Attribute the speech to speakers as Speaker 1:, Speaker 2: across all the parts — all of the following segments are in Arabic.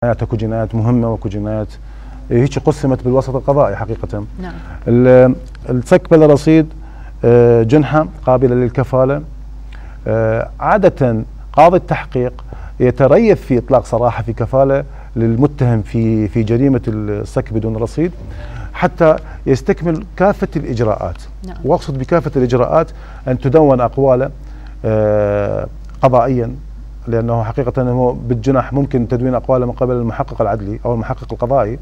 Speaker 1: جنايات، اكو جنايات مهمه واكو جنايات هيك قسمت بالوسط القضائي حقيقه.
Speaker 2: نعم.
Speaker 1: الصك بلا رصيد جنحه قابله للكفاله. عاده قاضي التحقيق يتريث في اطلاق صراحه في كفاله للمتهم في جريمه الصك بدون رصيد حتى يستكمل كافه الاجراءات.
Speaker 2: نعم.
Speaker 1: واقصد بكافه الاجراءات ان تدون اقواله قضائيا، لانه حقيقه هو بالجنح ممكن تدوين اقواله من قبل المحقق العدلي او المحقق القضائي.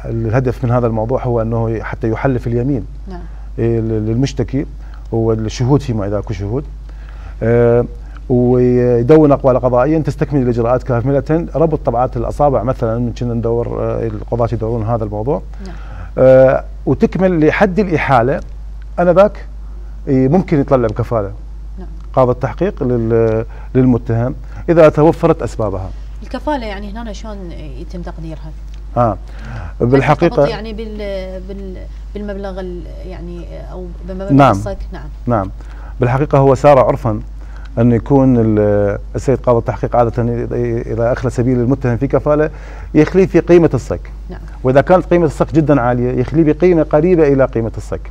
Speaker 1: الهدف من هذا الموضوع هو انه حتى يحلف اليمين.
Speaker 2: نعم.
Speaker 1: للمشتكي والشهود فيما اذا اكو شهود، ويدون اقواله قضائيا تستكمل الاجراءات كامله. ربط طبعات الاصابع مثلا كنا ندور، القضاة يدورون هذا الموضوع.
Speaker 2: نعم.
Speaker 1: وتكمل لحد الاحاله. انذاك ممكن يطلع بكفاله.
Speaker 2: نعم.
Speaker 1: قاضي التحقيق للمتهم اذا توفرت اسبابها.
Speaker 2: الكفاله يعني هنا شلون يتم تقديرها؟
Speaker 1: بالحقيقه
Speaker 2: يعني بالمبلغ يعني او بمبلغ
Speaker 1: نعم.
Speaker 2: الصك. نعم.
Speaker 1: نعم. بالحقيقه هو صار عرفا أن يكون السيد قاضي التحقيق عادة إذا أخلى سبيل المتهم في كفالة يخليه في قيمة الصك.
Speaker 2: نعم.
Speaker 1: وإذا كانت قيمة الصك جدا عالية يخليه بقيمة قريبة إلى قيمة الصك.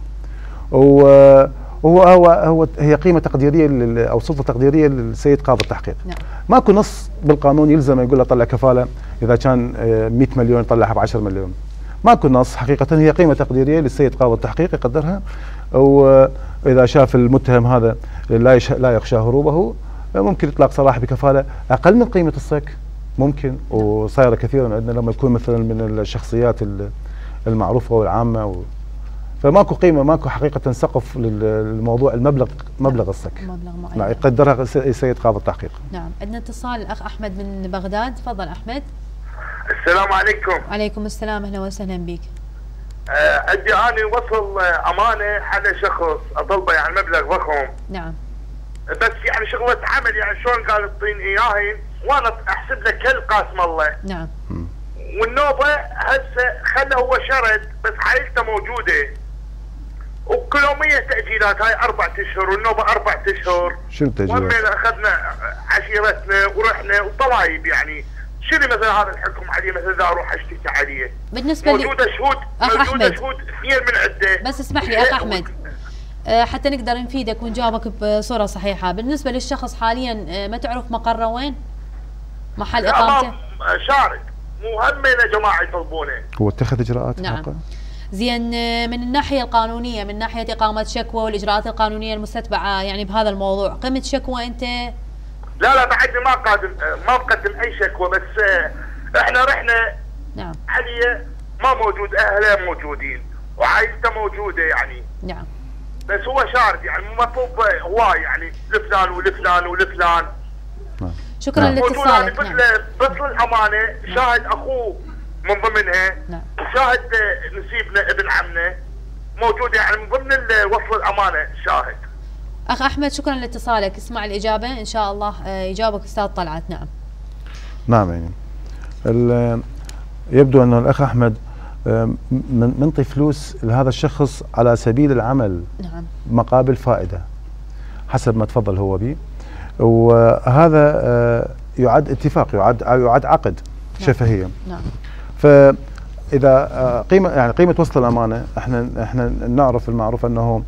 Speaker 1: هي قيمة تقديرية أو سلطة تقديرية للسيد قاضي التحقيق.
Speaker 2: نعم.
Speaker 1: ماكو نص بالقانون يلزم يقول له طلع كفالة إذا كان 100 مليون يطلعها ب 10 مليون. ماكو نص، حقيقة هي قيمة تقديرية للسيد قاضي التحقيق يقدرها، وإذا شاف المتهم هذا لا يخشى هروبه ممكن يطلق صراحة بكفالة أقل من قيمة الصك ممكن. وصايرة كثيرا عندنا لما يكون مثلا من الشخصيات المعروفة والعامة فماكو قيمة، ماكو حقيقة سقف للموضوع. مبلغ الصك
Speaker 2: معين
Speaker 1: يقدرها السيد قاضي التحقيق.
Speaker 2: نعم. عندنا اتصال الأخ أحمد من بغداد. تفضل أحمد.
Speaker 3: السلام عليكم.
Speaker 2: وعليكم السلام، أهلا وسهلا بك.
Speaker 3: عندي أنا وصل أمانة على شخص أطلبه يعني مبلغ ضخم.
Speaker 2: نعم.
Speaker 3: بس يعني شغلة عمل، يعني شلون قال تعطيني إياهن وأنا أحسب لك كل قاسم الله.
Speaker 2: نعم.
Speaker 3: والنوبة هسه خله هو شرد بس عائلته موجودة وكل يومية تأجيلات. هاي 4 أشهر والنوبة 4 أشهر.
Speaker 1: شنو التأجيلات؟
Speaker 3: ومن أخذنا عشيرتنا ورحنا وطلايب. يعني شنو مثلا هذا الحكم عليه مثلا اذا اروح اشتكي عليه؟
Speaker 2: بالنسبه
Speaker 3: موجوده شهود، موجوده شهود 2 من عده.
Speaker 2: بس اسمح لي اخ احمد حتى نقدر نفيدك ونجاوبك بصوره صحيحه. بالنسبه للشخص حاليا ما تعرف مقره وين؟ محل اقامته؟
Speaker 3: شارد، مو هم يا جماعه يطلبونه.
Speaker 1: هو اتخذ اجراءات.
Speaker 2: نعم. زين، من الناحيه القانونيه، من ناحيه اقامه شكوى والاجراءات القانونيه المستتبعه يعني بهذا الموضوع، قمت شكوى انت؟
Speaker 3: لا بعدني ما مقدم اي شكوى، بس احنا رحنا.
Speaker 2: نعم.
Speaker 3: علي ما موجود، اهله موجودين وعائلته موجوده يعني.
Speaker 2: نعم.
Speaker 3: بس هو شارد يعني مطلوب هواي يعني لفلان ولفلان ولفلان.
Speaker 1: نعم.
Speaker 2: شكرا لاتصالك.
Speaker 3: نعم. بس الامانه شاهد اخوه من ضمنها.
Speaker 2: نعم.
Speaker 3: وشاهد نسيبنا ابن عمنا موجود يعني من ضمن وصل الامانه شاهد.
Speaker 2: اخ احمد شكرا لاتصالك، اسمع الاجابه ان شاء الله يجاوبك استاذ طلعت. نعم.
Speaker 1: نعم. يعني يبدو انه الاخ احمد منطي فلوس لهذا الشخص على سبيل العمل.
Speaker 2: نعم. مقابل
Speaker 1: فائده حسب ما تفضل هو به، وهذا يعد اتفاق، يعد عقد. نعم. شفهيه.
Speaker 2: نعم.
Speaker 1: فاذا قيمه وصل الامانه احنا نعرف المعروف انه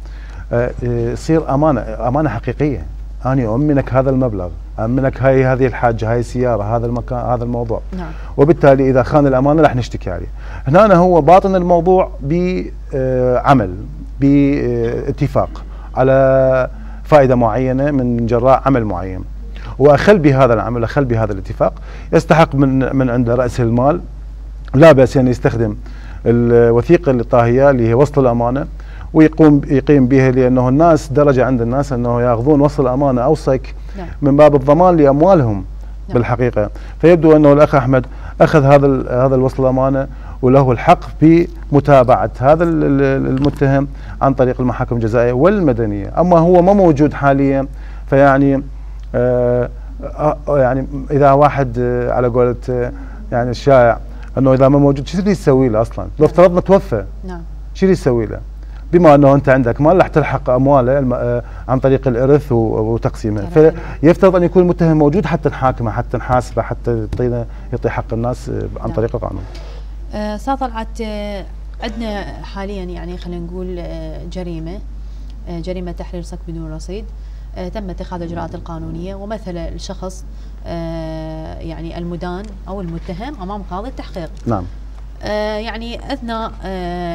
Speaker 1: يصير امانه حقيقيه. أنا أؤمنك هذا المبلغ، أؤمنك هذه الحاجة، هاي السيارة، هذا المكان، هذا الموضوع.
Speaker 2: نعم.
Speaker 1: وبالتالي إذا خان الأمانة راح نشتكي عليه. هنا هو باطن الموضوع بعمل، باتفاق على فائدة معينة من جراء عمل معين، وأخل بهذا العمل، أخل بهذا الاتفاق، يستحق من عند رأس المال لا بأس أن يستخدم الوثيقة الطاهية اللي هي وصل الأمانة ويقيم بها، لأنه الناس درجة عند الناس أنه يأخذون وصل أمانة أو صك. نعم. من باب الضمان لأموالهم. نعم. بالحقيقة فيبدو أنه الأخ أحمد أخذ هذا الوصل الأمانة وله الحق بمتابعة هذا المتهم عن طريق المحاكم الجزائية والمدنية. أما هو ما موجود حاليا، فيعني يعني إذا واحد على قولة يعني الشائع أنه إذا ما موجود شو يسوي له أصلا؟ لو افترضنا توفى.
Speaker 2: نعم.
Speaker 1: شو يسوي له؟ بما انه انت عندك مال رح تلحق امواله عن طريق الارث وتقسيمه، فيفترض ان يكون المتهم موجود حتى نحاكمه، حتى نحاسبه، حتى يعطي حق الناس عن طريق القانون.
Speaker 2: استاذ طلعت، عندنا حاليا يعني خلينا نقول جريمه تحرير صك بدون رصيد، تم اتخاذ الاجراءات القانونيه ومثل الشخص يعني المدان او المتهم امام قاضي التحقيق.
Speaker 1: نعم.
Speaker 2: يعني اثناء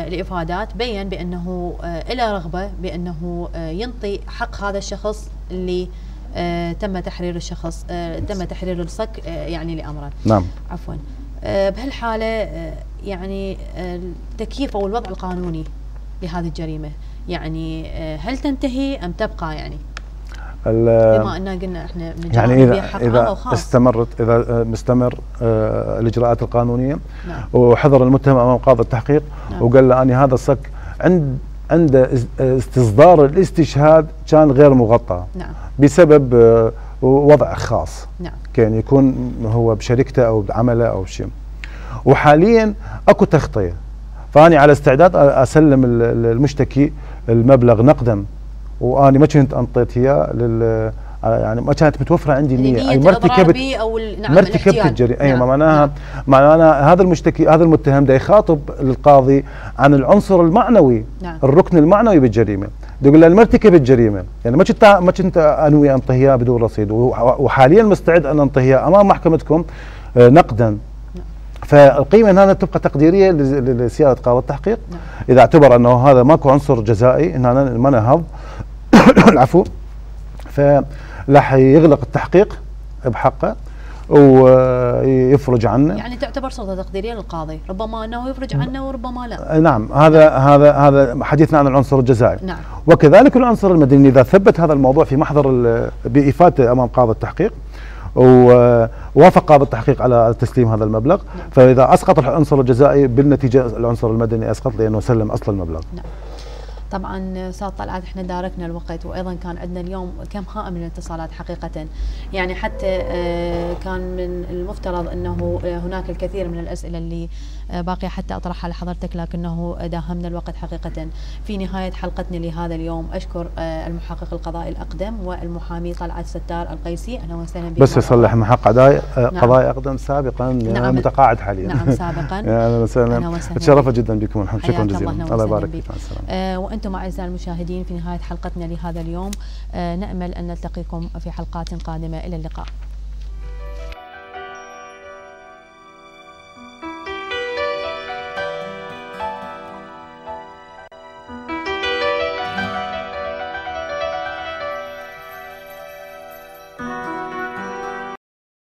Speaker 2: الافادات بين بانه له رغبه بانه ينطي حق هذا الشخص اللي تم تحرير تم تحرير الصك يعني لامره.
Speaker 1: نعم.
Speaker 2: عفوا. بهالحاله يعني التكييف او الوضع القانوني لهذه الجريمه يعني هل تنتهي ام تبقى يعني؟ بما ان قلنا احنا
Speaker 1: يعني اذا مستمر الاجراءات القانونيه.
Speaker 2: نعم.
Speaker 1: وحضر المتهم امام قاضي التحقيق. نعم. وقال له اني هذا الصك عند استصدار الاستشهاد كان غير مغطى.
Speaker 2: نعم.
Speaker 1: بسبب وضع خاص.
Speaker 2: نعم.
Speaker 1: كان يكون هو بشركته او بعمله او شيء، وحاليا اكو تغطيه، فاني على استعداد اسلم المشتكي المبلغ نقدا، واني ما كنت انطيت اياه يعني ما كانت متوفره عندي النيه،
Speaker 2: اي مرتكبت نعم
Speaker 1: مرتكبت الجريمه. اي معناها هذا المشتكي هذا المتهم دا يخاطب القاضي عن العنصر المعنوي.
Speaker 2: نعم.
Speaker 1: الركن المعنوي بالجريمه، يقول له المرتكب الجريمه يعني ما كنت انوي انطيه اياه بدون رصيد، وحاليا مستعد ان انطيه اياه امام محكمتكم نقدا. فالقيمه هنا تبقى تقديريه لسياده قاضي التحقيق.
Speaker 2: نعم.
Speaker 1: اذا اعتبر انه هذا ماكو عنصر جزائي هنا ما نهض العفو، فراح يغلق التحقيق بحقه ويفرج عنه.
Speaker 2: يعني تعتبر سلطه تقديريه للقاضي، ربما انه يفرج عنه وربما لا.
Speaker 1: نعم. هذا حديثنا عن العنصر الجزائي.
Speaker 2: نعم.
Speaker 1: وكذلك العنصر المدني اذا ثبت هذا الموضوع في محضر بافادته امام قاضي التحقيق ووافق قاضي التحقيق على تسليم هذا المبلغ. نعم. فاذا اسقط العنصر الجزائي بالنتيجه العنصر المدني اسقط لانه سلم اصل المبلغ.
Speaker 2: نعم. طبعا استاذ طلعت احنا داركنا الوقت، وايضا كان عندنا اليوم كم هائل من الاتصالات حقيقه، يعني حتى كان من المفترض انه هناك الكثير من الاسئله اللي باقيه حتى اطرحها لحضرتك، لكنه داهمنا الوقت حقيقه. في نهايه حلقتنا لهذا اليوم اشكر المحقق القضائي الاقدم والمحامي طلعت ستار القيسي. اهلا وسهلا بك.
Speaker 1: بس يصلح محقق قضائي اقدم سابقا. نعم. متقاعد حاليا.
Speaker 2: نعم سابقا.
Speaker 1: اهلا وسهلا. تشرفت جدا بكم، شكرا جزيلا. الله يبارك فيك.
Speaker 2: وانتم اعزائي المشاهدين في نهايه حلقتنا لهذا اليوم نامل ان نلتقيكم في حلقات قادمه. الى اللقاء.